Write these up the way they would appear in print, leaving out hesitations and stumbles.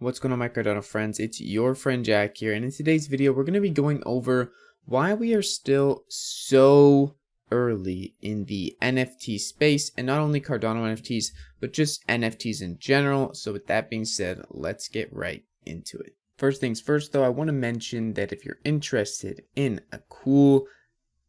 What's going on, my Cardano friends? It's your friend Jack here, and in today's video we're going to be going over why we are still so early in the NFT space, and not only Cardano NFTs but just NFTs in general. So with that being said, let's get right into it. First things first though, I want to mention that if you're interested in a cool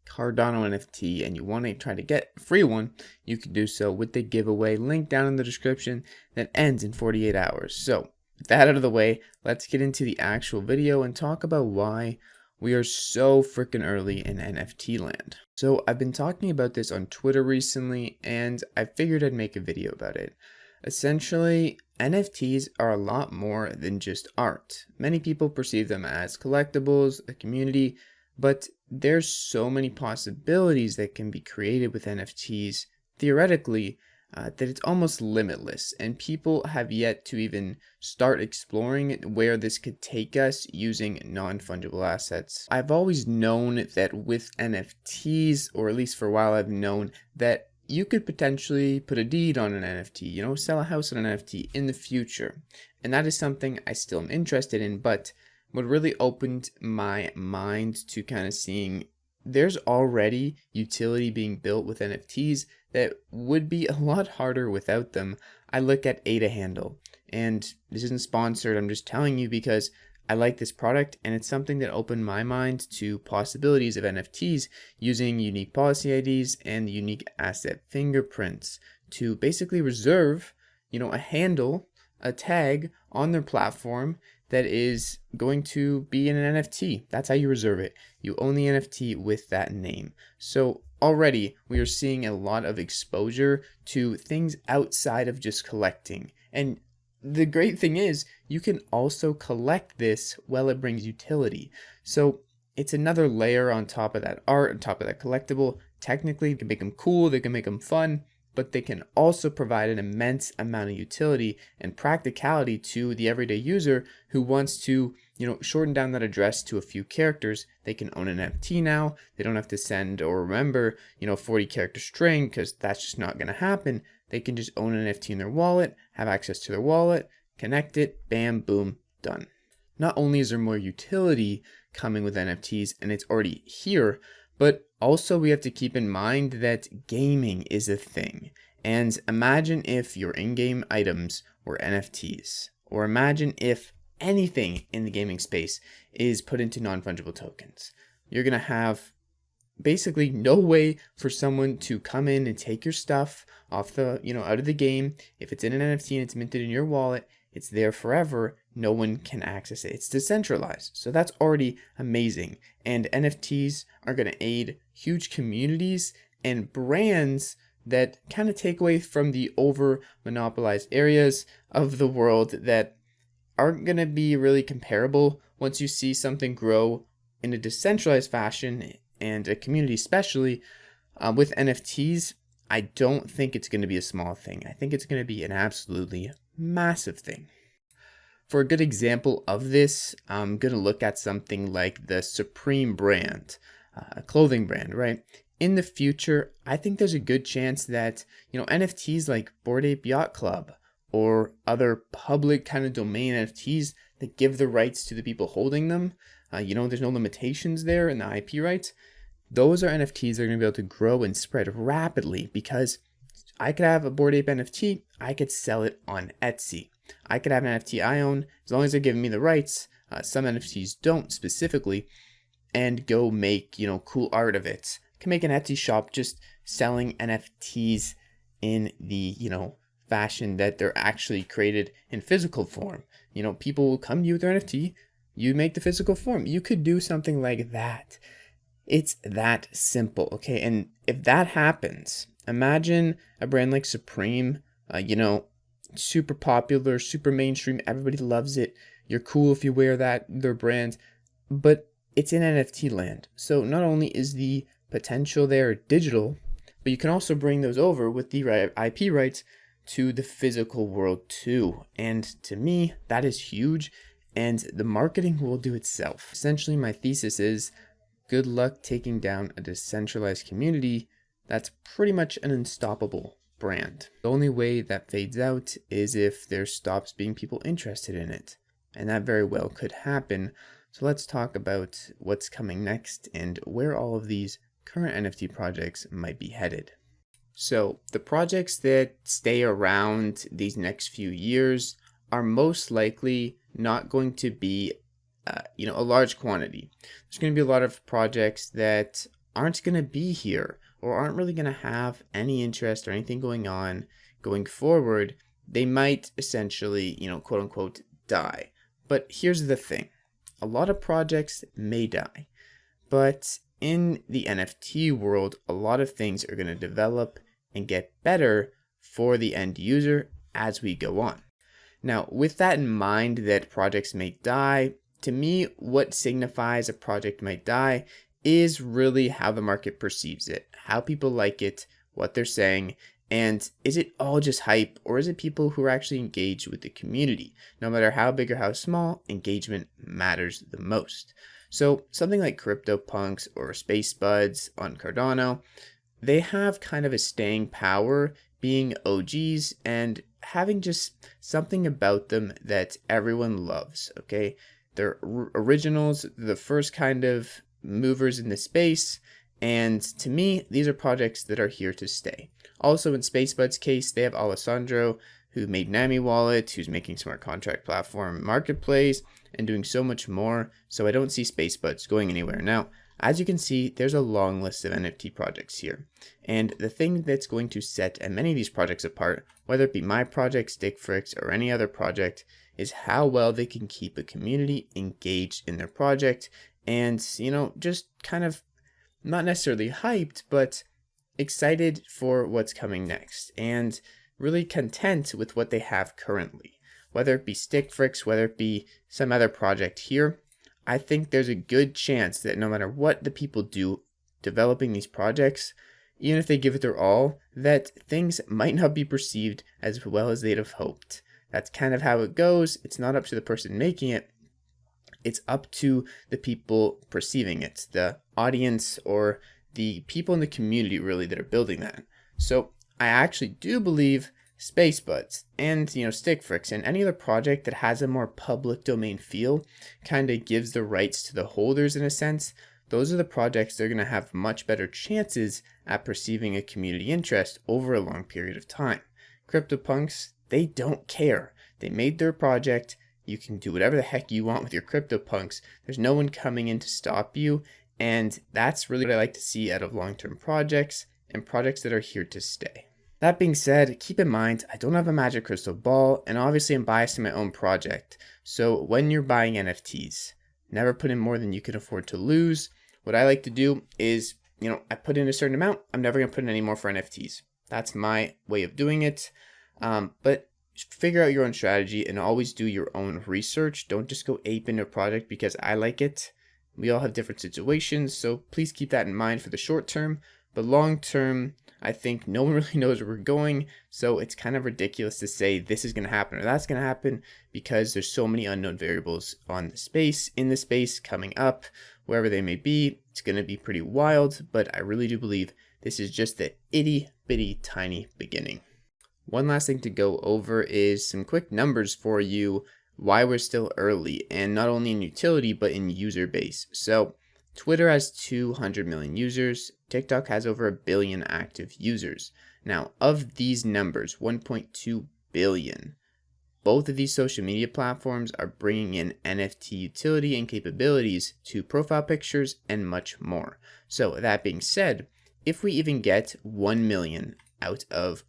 Cardano NFT and you want to try to get a free one, you can do so with the giveaway link down in the description that ends in 48 hours. So with that out of the way, let's get into the actual video and talk about why we are so freaking early in NFT land. So I've been talking about this on Twitter recently, and I figured I'd make a video about it. Essentially, NFTs are a lot more than just art. Many people perceive them as collectibles, a community, but there's so many possibilities that can be created with NFTs, theoretically, that it's almost limitless, and people have yet to even start exploring where this could take us using non-fungible assets. I've always known that with NFTs, or at least for a while I've known that you could potentially put a deed on an NFT, sell a house on an NFT in the future, and that is something I still am interested in. But what really opened my mind to kind of seeing there's already utility being built with NFTs that would be a lot harder without them. I look at ADA Handle, and this isn't sponsored, I'm just telling you because I like this product, and it's something that opened my mind to possibilities of NFTs using unique policy IDs and unique asset fingerprints to basically reserve, a handle, a tag on their platform that is going to be in an NFT. That's how you reserve it. You own the NFT with that name. So already we are seeing a lot of exposure to things outside of just collecting. And the great thing is you can also collect this while it brings utility. So it's another layer on top of that art, on top of that collectible. Technically, they can make them cool, they can make them fun, but they can also provide an immense amount of utility and practicality to the everyday user who wants to, shorten down that address to a few characters. They can own an NFT now. They don't have to send or remember, 40 character string, because that's just not going to happen. They can just own an NFT in their wallet, have access to their wallet, connect it, bam, boom, done. Not only is there more utility coming with NFTs, and it's already here, but also we have to keep in mind that gaming is a thing. And imagine if your in-game items were NFTs, or imagine if anything in the gaming space is put into non-fungible tokens. You're going to have basically no way for someone to come in and take your stuff off the, out of the game. If it's in an NFT and it's minted in your wallet, it's there forever. No one can access it. It's decentralized. So that's already amazing. And NFTs are going to aid huge communities and brands that kind of take away from the over monopolized areas of the world that aren't going to be really comparable once you see something grow in a decentralized fashion, and a community especially with NFTs. I don't think it's going to be a small thing. I think it's going to be an absolutely massive thing. For a good example of this, I'm going to look at something like the Supreme brand, a clothing brand, right? In the future, I think there's a good chance that, NFTs like Bored Ape Yacht Club or other public kind of domain NFTs that give the rights to the people holding them, there's no limitations there in the IP rights. Those are NFTs that are going to be able to grow and spread rapidly, because I could have a Bored Ape NFT, I could sell it on Etsy. I could have an NFT I own, as long as they're giving me the rights. Some NFTs don't specifically, and go make, cool art of it. I can make an Etsy shop just selling NFTs in the, fashion that they're actually created in physical form. People will come to you with their NFT, you make the physical form. You could do something like that. It's that simple, okay? And if that happens, imagine a brand like Supreme, super popular, super mainstream, everybody loves it. You're cool if you wear their brand, but it's in NFT land. So not only is the potential there digital, but you can also bring those over with the IP rights to the physical world too. And to me, that is huge, and the marketing will do itself. Essentially, my thesis is good luck taking down a decentralized community that's pretty much an unstoppable brand. The only way that fades out is if there stops being people interested in it. and that very well could happen. So let's talk about what's coming next and where all of these current NFT projects might be headed. So the projects that stay around these next few years are most likely not going to be a large quantity. There's going to be a lot of projects that aren't going to be here or aren't really going to have any interest or anything going on going forward. They might essentially, quote unquote, die. But here's the thing. A lot of projects may die, but in the NFT world, a lot of things are going to develop and get better for the end user as we go on. Now, with that in mind that projects may die, to me, what signifies a project might die is really how the market perceives it, how people like it, what they're saying, and is it all just hype, or is it people who are actually engaged with the community? No matter how big or how small, engagement matters the most. So something like CryptoPunks or Space Buds on Cardano, they have kind of a staying power being OGs and having just something about them that everyone loves, okay? They're originals, the first kind of movers in the space, and to me, these are projects that are here to stay. Also, in SpaceBud's case, they have Alessandro, who made Nami Wallet, who's making smart contract platform marketplace, and doing so much more, so I don't see SpaceBuds going anywhere. Now, as you can see, there's a long list of NFT projects here, and the thing that's going to set many of these projects apart, whether it be my project, Stickfrix, or any other project, is how well they can keep a community engaged in their project and, just kind of not necessarily hyped, but excited for what's coming next and really content with what they have currently. Whether it be Stickfrix, whether it be some other project here, I think there's a good chance that no matter what the people do developing these projects, even if they give it their all, that things might not be perceived as well as they'd have hoped. That's kind of how it goes. It's not up to the person making it. It's up to the people perceiving it, the audience or the people in the community really that are building that. So I actually do believe SpaceBuds and Stickfrix and any other project that has a more public domain feel kind of gives the rights to the holders in a sense. Those are the projects that are going to have much better chances at perceiving a community interest over a long period of time. CryptoPunks, they don't care. They made their project. You can do whatever the heck you want with your CryptoPunks. There's no one coming in to stop you. And that's really what I like to see out of long-term projects and projects that are here to stay. That being said, keep in mind, I don't have a magic crystal ball, and obviously I'm biased in my own project. So when you're buying NFTs, never put in more than you can afford to lose. What I like to do is, I put in a certain amount, I'm never going to put in any more for NFTs. That's my way of doing it. But figure out your own strategy and always do your own research. Don't just go ape into a project because I like it. We all have different situations, so please keep that in mind for the short term. But long term, I think no one really knows where we're going, so it's kind of ridiculous to say this is going to happen or that's going to happen because there's so many unknown variables in the space coming up, wherever they may be. It's going to be pretty wild, but I really do believe this is just the itty bitty tiny beginning. One last thing to go over is some quick numbers for you, why we're still early, and not only in utility, but in user base. So Twitter has 200 million users. TikTok has over 1 billion active users. Now, of these numbers, 1.2 billion, both of these social media platforms are bringing in NFT utility and capabilities to profile pictures and much more. So that being said, if we even get 1 million out of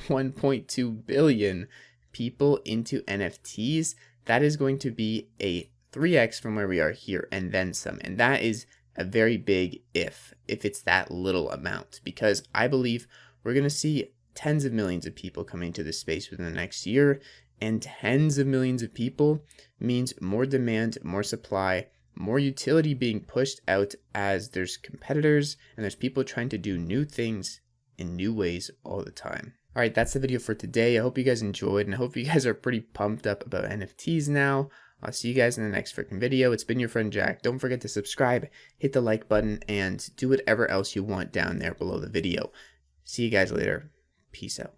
1.2 billion people into NFTs, that is going to be a 3x from where we are here and then some. And that is a very big if it's that little amount, because I believe we're going to see tens of millions of people coming into this space within the next year, and tens of millions of people means more demand, more supply, more utility being pushed out as there's competitors and there's people trying to do new things in new ways all the time. All right, that's the video for today. I hope you guys enjoyed, and I hope you guys are pretty pumped up about NFTs now. I'll see you guys in the next freaking video. It's been your friend Jack. Don't forget to subscribe, hit the like button, and do whatever else you want down there below the video. See you guys later. Peace out.